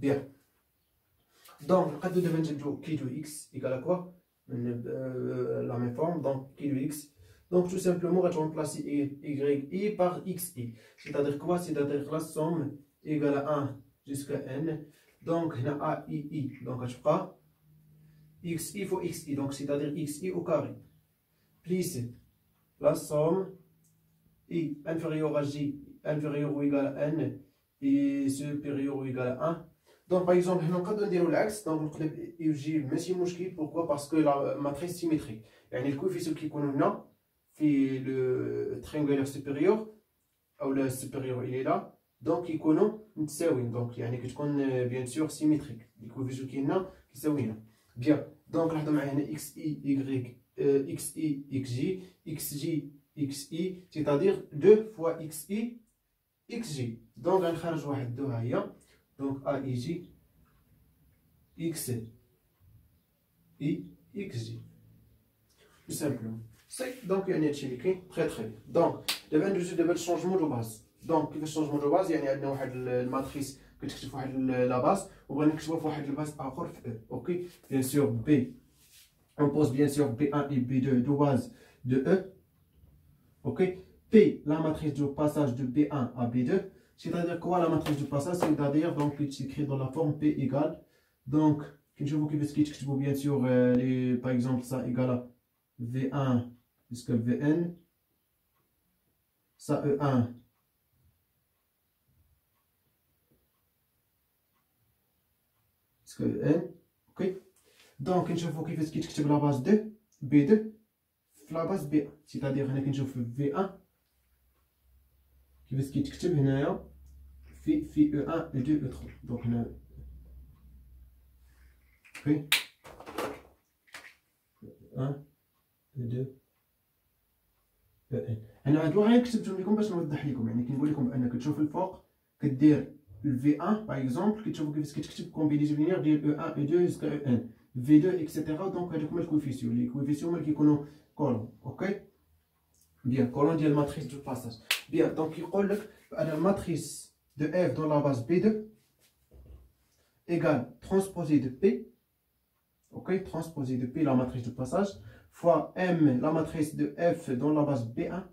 Bien. Donc, le cas de devenir qui de x égale à quoi? La même forme, donc qui de x. Donc, tout simplement, on va remplacer y par xi. C'est-à-dire quoi? C'est-à-dire la somme égale à 1 jusqu'à n. Donc, on a a, i. Donc, je prends xi fois xi. Donc, c'est-à-dire xi au carré. Plus la somme i inférieure à j, inférieure ou égale à n, et supérieur ou égal à 1. Donc, par exemple, on va donner l'axe. Donc, on va dire que pourquoi? Parce que la matrice symétrique. Le coefficient qui est là, في le triangulaire supérieur, ou le supérieur il est là, donc يكونوا متساويين. Donc يعني كتكون bien sûr symétrique. Le coefficient qui est là كيساوي هنا. Bien. Donc نلاحظوا معايا هنا xi y xi xj xj xi, c'est-à-dire 2 fois xi xj. Donc غنخرج واحد 2 ها هي. Donc aij x i xj. Tout simplement. Donc, il y a un écrit très très bien. Donc, le changement de base. Donc, le changement de base, il y a une matrice que tu fais la base, ou bien que tu fais la base à E. Ok? Bien sûr, B. On pose bien sûr B1 et B2 de base de E. Ok? P, la matrice de passage de B1 à B2. C'est-à-dire quoi la matrice de passage? C'est-à-dire donc qui s'écrit dans la forme P égale. Donc, je vous bien sûr, par exemple, ça égale à V1 jusqu'à Vn, ça E1 jusqu'à En, ok. Donc نشوفوا كيفاش كيتكتب la base de B2 في la base B1, c'est-à-dire هنا كنشوف V1 كيفاش كيتكتب هنايا في E1 E2 E3. donc هنا ok 1 2 انا هاد الوغ كتبتهم لكم باش نوضح لكم. يعني كنقول لكم انك تشوف الفوق كدير الفي 1 باغ اكزومبل كتشوفوا كيفاش كتكتب كومبينيزيون لينيير ديال او 1 او 2 جوسكا او ان في 2 اكسيتيرا. دونك هادوك هما الكويفيسيون. لي كويفيسيون هما اللي كيكونوا كولون. اوكي بيان كولون ديال الماتريس دو باساج. بيان دونك يقول لك بان الماتريس دو اف دون لا باز بي 2 ايغال ترانسبوزي دو بي. اوكي ترانسبوزي دو بي لا ماتريس دو باساج fois M, la matrice de F dans la base B1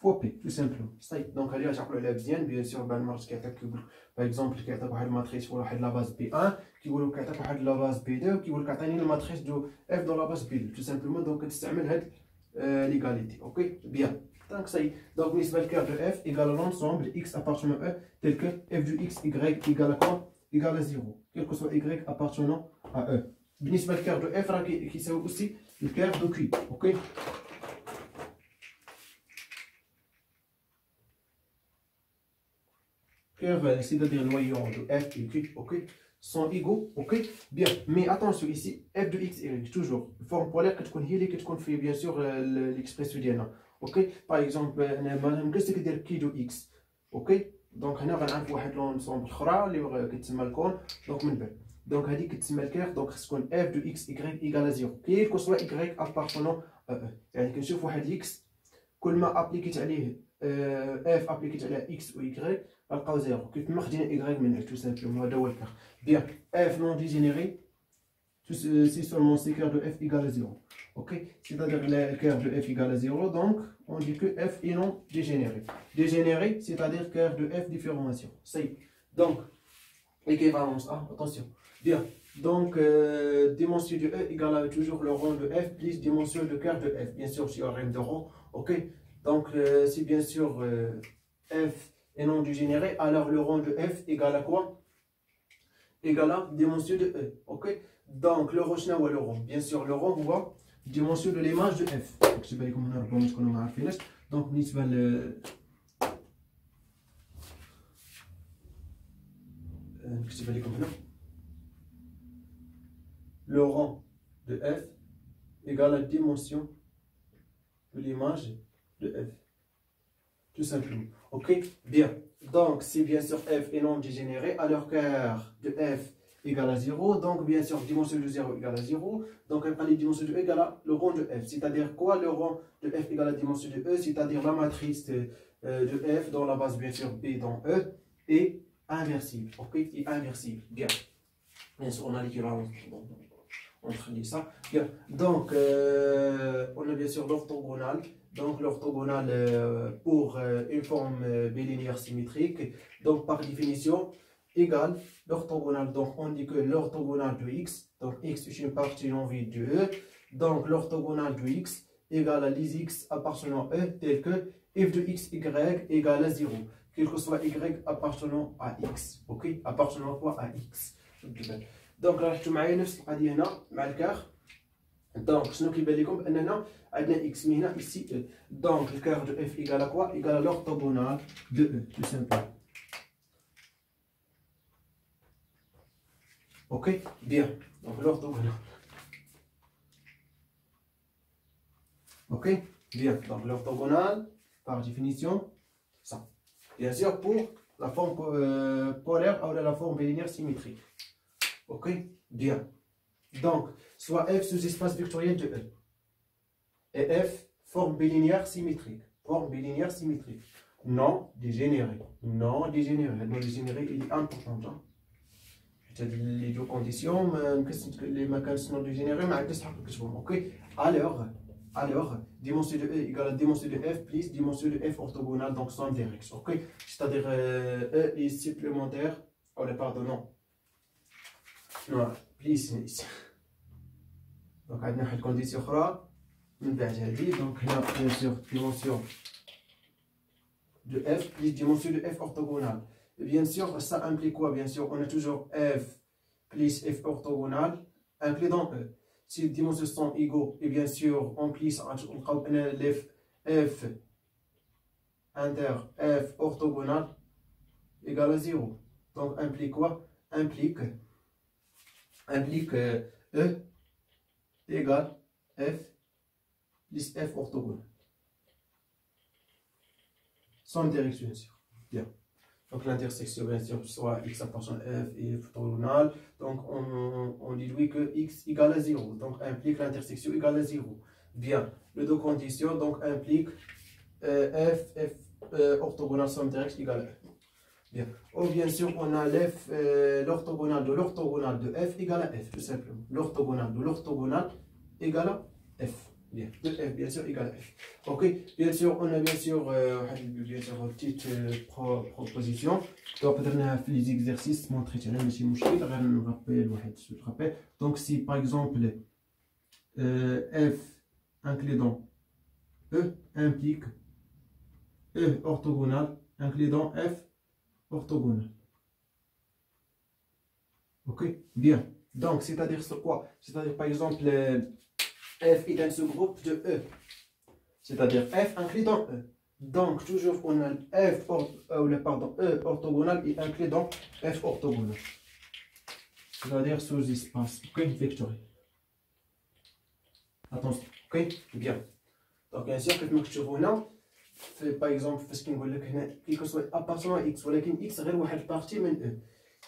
fois P, tout simplement. Donc, allez, j'appelle la bien, bien sûr, par exemple, qui a une matrice pour la base B1, qui veut la base B2, qui veut la matrice de F dans la base B2, tout simplement. Donc, c'est l'égalité. Ok, bien. Donc, ça y est. Donc, le cœur de F égale à l'ensemble x appartenant à E, tel que f de x, y égale à quoi? Égale à 0, quel que soit y appartenant à E. بالنسبه للكير دو اف راه كيساوي اوسي الكير دو كي. اوكي كير c'est-à-dire le noyau de f et q, ok, sont égaux. ok bien. Mais attention ici f de x y toujours forme polaire كتكون هي اللي كتكون في bien sûr l'expression ديالنا. اوكي باغ اكزومبل انا ما نمكنش ندير كي دو اكس. اوكي دونك هنا غنعرف واحد لونسومبل اخرى اللي كتسمى الكون. دونك من بعد donc هذه كتسمى الكير. دونك خص تكون f de x y égale à 0 كيف كو سوا y appartenant à E. يعني كنشوف واحد x كل ما ابليكيت عليه f ابليكيت على x و y غنلقاو 0 كيف ما خدينا y منها تو سامبلومون. هذا هو الكير. بيان f non dégénéré si seulement c'est cœur de f égale à 0. ok c'est-à-dire le cœur de f égale à 0, donc on dit que f est non dégénéré. Dégénéré, c'est-à-dire cœur de f différenciation. C'est donc équivalence. Attention. Bien, donc dimension de E égale à toujours le rang de F plus dimension de cœur de F. Bien sûr, si on règle de rang, ok. Donc, si bien sûr F est non dégénéré, alors le rang de F égale à quoi? Égale à dimension de E, ok. Donc, le rang, c'est le rang. Bien sûr, le rang, on voit dimension de l'image de F. Donc, بالنسبة نكتب لكم هنا le rang de f égale à la dimension de l'image de f, tout simplement. Ok, bien. Donc, si bien sûr f est non dégénéré, alors cœur de f égale à 0, donc bien sûr dimension de 0 égale à 0, donc la dimension de e égale à le rang de f. C'est-à-dire quoi? Le rang de f égale à la dimension de e, c'est-à-dire la matrice de f dans la base bien sûr b dans e, et inversible. Ok, est inversible. Bien. Bien sûr, on a l'équivalence entre ça. Bien. Donc, on a bien sûr l'orthogonale. Donc, l'orthogonale pour une forme bilinéaire symétrique. Donc, par définition, égale l'orthogonale. Donc, on dit que l'orthogonale de x, donc x est une partie non vide de E. Donc, l'orthogonale de x égale à les x appartenant à E, tel que f de x, y égale à 0. Quel que soit y appartenant à x. Ok, appartenant à quoi? À x. Donc, là, je vais نفس القضية هنا مع الكار. Donc, شنو كيبان لكم بأننا عندنا x من هنا ici E. Donc, le cœur de f égale à quoi? Égale à l'orthogonale de E, tout simplement. Ok, bien. Donc, l'orthogonale. Ok, bien. Donc, l'orthogonale, par définition, ça. Bien sûr, pour la forme polaire ou la forme bilinéaire symétrique. Ok, bien. Donc, soit f sous-espace vectoriel de E. Et f, forme bilinéaire symétrique. Forme bilinéaire symétrique. Non dégénéré. Non dégénéré. Le non dégénéré, il est important. Les deux conditions, les mécanismes non dégénérés, mais ok. Alors, dimension de E égale à dimension de f plus dimension de f orthogonale, donc somme des x. Ok. C'est-à-dire E est supplémentaire. Oh, pardon, non. Non, plus ici. Donc, on a une condition من بعد هذه. Donc, là, bien sûr, dimension de f plus dimension de f orthogonale. Et bien sûr, ça implique quoi? Bien sûr, on a toujours f plus f orthogonale inclus dans E. Si les dimensions sont égaux, et bien sûr, on plus f inter f orthogonale égale à 0. Donc, implique quoi? Implique E égale f plus f orthogonale. Sans direction, bien sûr. Bien. Donc l'intersection, bien sûr, soit x appartient à f et f orthogonale. Donc on déduit que x égale à 0. Donc implique l'intersection égale à 0. Bien. Les deux conditions donc impliquent f orthogonale somme directe égale à f. Bien. Ou bien sûr, on a l'orthogonale de f égale à f, tout simplement. L'orthogonale de l'orthogonale égale à f. Bien. De f, bien sûr, égale à f. Ok. Bien sûr, on a bien sûr une petite proposition. Donc, on les exercices montrés. Donc, si par exemple f inclus dans E implique E orthogonale inclus dans f orthogonale. Ok, bien. Donc, c'est-à-dire c'est quoi? C'est-à-dire par exemple, f est un sous-groupe de E. C'est-à-dire f inclus dans E. Donc, toujours on a E orthogonale est inclus dans f orthogonale. C'est-à-dire sous-espace. Ok, vectoriel. Attention. Ok, bien. Donc, bien sûr, que nous avons par exemple فاش كنقول لك هنا كي كسوا ابارتمون اكس ولكن اكس غير واحد بارتي من او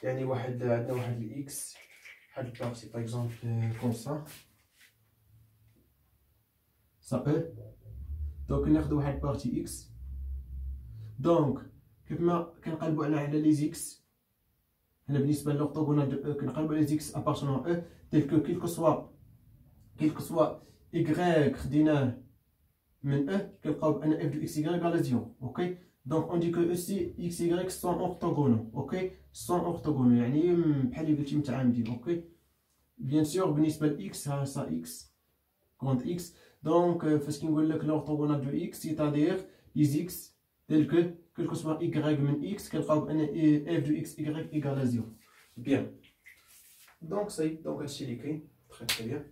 يعني عندنا واحد الاكس واحد البارتي باغ اكزومبل كوم سا او دونك ناخذ واحد بارتي اكس دونك كيف ما كنقلبوا على لي زيكس هنا بالنسبه للورتوغونال دو او كنقلبوا على زيكس ابارتمون او تيل كو كيل كو سوا y خديناه من E, كنلقاو بأن f de xy égale à 0. Ok, donc on dit que aussi x y sont orthogonaux. Ok, sont orthogonaux يعني بحال اللي قلتي متعامدين. Ok, bien sûr بالنسبة ل x ها ça x grand x. Donc فاش كنقول لك l'orthogonal de x c'est-à-dire les x tels que quel que soit y من x كنلقاو بأن f de x y égale à 0. Bien. Donc ça y est, donc هادشي اللي كاين. Très bien.